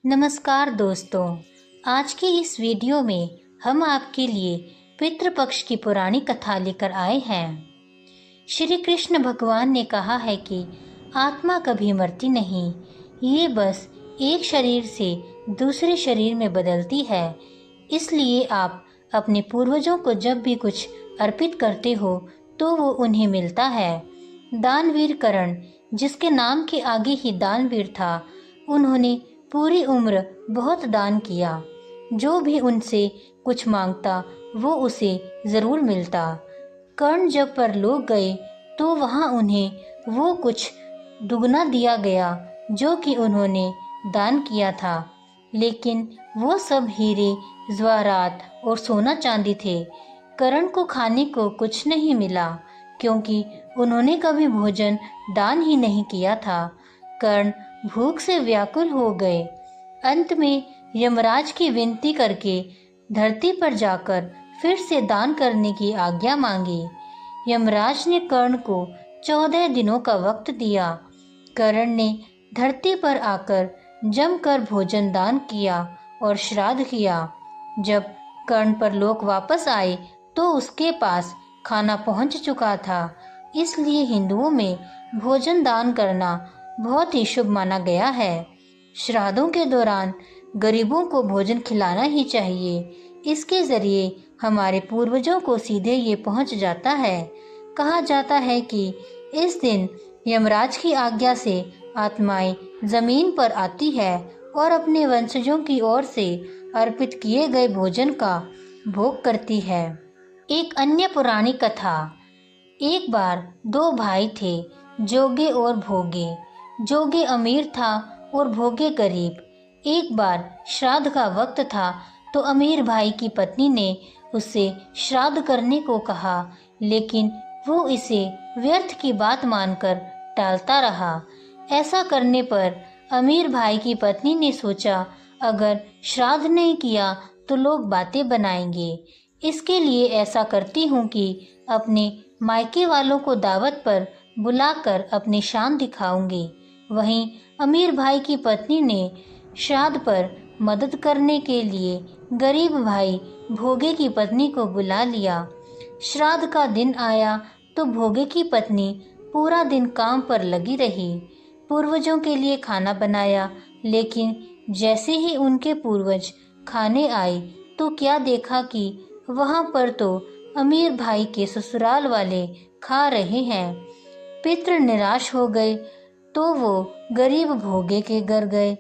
नमस्कार दोस्तों, आज की इस वीडियो में हम आपके लिए पितृपक्ष की पुरानी कथा लेकर आए हैं। श्री कृष्ण भगवान ने कहा है कि आत्मा कभी मरती नहीं, ये बस एक शरीर से दूसरे शरीर में बदलती है। इसलिए आप अपने पूर्वजों को जब भी कुछ अर्पित करते हो तो वो उन्हें मिलता है। दानवीर कर्ण, जिसके नाम के आगे ही दानवीर था, उन्होंने पूरी उम्र बहुत दान किया। जो भी उनसे कुछ मांगता वो उसे जरूर मिलता। कर्ण जब परलोक गए तो वहां उन्हें वो कुछ दुगना दिया गया जो कि उन्होंने दान किया था, लेकिन वो सब हीरे जवाहरात और सोना चांदी थे। कर्ण को खाने को कुछ नहीं मिला क्योंकि उन्होंने कभी भोजन दान ही नहीं किया था। कर्ण भूख से व्याकुल हो गए। अंत में यमराज की विनती करके धरती पर जाकर फिर से दान करने की आज्ञा मांगी। यमराज ने कर्ण को 14 दिनों का वक्त दिया। कर्ण ने धरती पर आकर जमकर भोजन दान किया और श्राद्ध किया। जब कर्ण परलोक वापस आए तो उसके पास खाना पहुंच चुका था। इसलिए हिंदुओं में भोजन दान करना बहुत ही शुभ माना गया है। श्राद्धों के दौरान गरीबों को भोजन खिलाना ही चाहिए। इसके जरिए हमारे पूर्वजों को सीधे ये पहुंच जाता है। कहा जाता है कि इस दिन यमराज की आज्ञा से आत्माएं जमीन पर आती है और अपने वंशजों की ओर से अर्पित किए गए भोजन का भोग करती है। एक अन्य पुरानी कथा। एक बार दो भाई थे, जोगे और भोगे। जोगे अमीर था और भोगे गरीब। एक बार श्राद्ध का वक्त था तो अमीर भाई की पत्नी ने उससे श्राद्ध करने को कहा, लेकिन वो इसे व्यर्थ की बात मानकर टालता रहा। ऐसा करने पर अमीर भाई की पत्नी ने सोचा, अगर श्राद्ध नहीं किया तो लोग बातें बनाएंगे। इसके लिए ऐसा करती हूँ कि अपने मायके वालों को दावत पर बुलाकर अपनी शान दिखाऊंगी। वहीं अमीर भाई की पत्नी ने श्राद्ध पर मदद करने के लिए गरीब भाई भोगे की पत्नी को बुला लिया। श्राद्ध का दिन आया तो भोगे की पत्नी पूरा दिन काम पर लगी रही। पूर्वजों के लिए खाना बनाया, लेकिन जैसे ही उनके पूर्वज खाने आए तो क्या देखा कि वहां पर तो अमीर भाई के ससुराल वाले खा रहे हैं। पितृ निराश हो गए तो वो गरीब भोगे के घर गए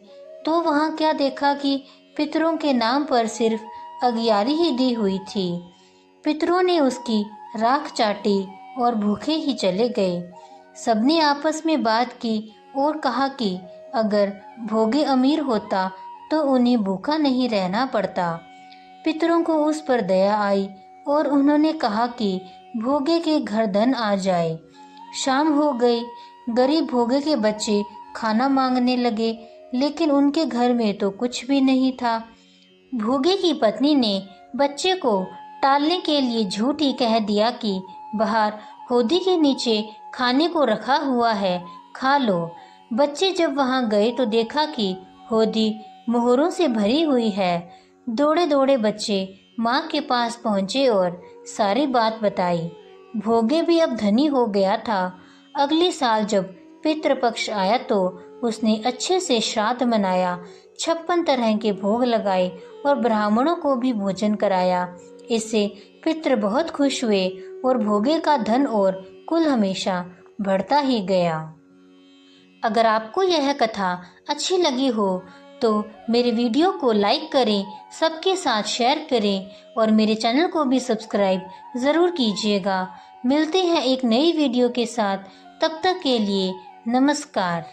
तो वहां क्या देखा कि पितरों के नाम पर सिर्फ अगियारी ही दी हुई थी। पितरों ने उसकी राख चाटी और भूखे ही चले गए। सबने आपस में बात की और कहा कि अगर भोगे अमीर होता तो उन्हें भूखा नहीं रहना पड़ता। पितरों को उस पर दया आई और उन्होंने कहा कि भोगे के घर धन आ जाए। शाम हो गई। गरीब भोगे के बच्चे खाना मांगने लगे, लेकिन उनके घर में तो कुछ भी नहीं था। भोगे की पत्नी ने बच्चे को टालने के लिए झूठ ही कह दिया कि बाहर होदी के नीचे खाने को रखा हुआ है, खा लो। बच्चे जब वहां गए तो देखा कि होदी मोहरों से भरी हुई है। दौड़े दौड़े बच्चे माँ के पास पहुँचे और सारी बात बताई। भोगे भी अब धनी हो गया था। अगले साल जब पितृपक्ष आया तो उसने अच्छे से श्राद्ध मनाया, 56 तरह के भोग लगाए और ब्राह्मणों को भी भोजन कराया। इससे पितृ बहुत खुश हुए और भोगे का धन और कुल हमेशा बढ़ता ही गया। अगर आपको यह कथा अच्छी लगी हो तो मेरे वीडियो को लाइक करें, सबके साथ शेयर करें और मेरे चैनल को भी सब्सक्राइब ज़रूर कीजिएगा। मिलते हैं एक नई वीडियो के साथ, तब तक के लिए नमस्कार।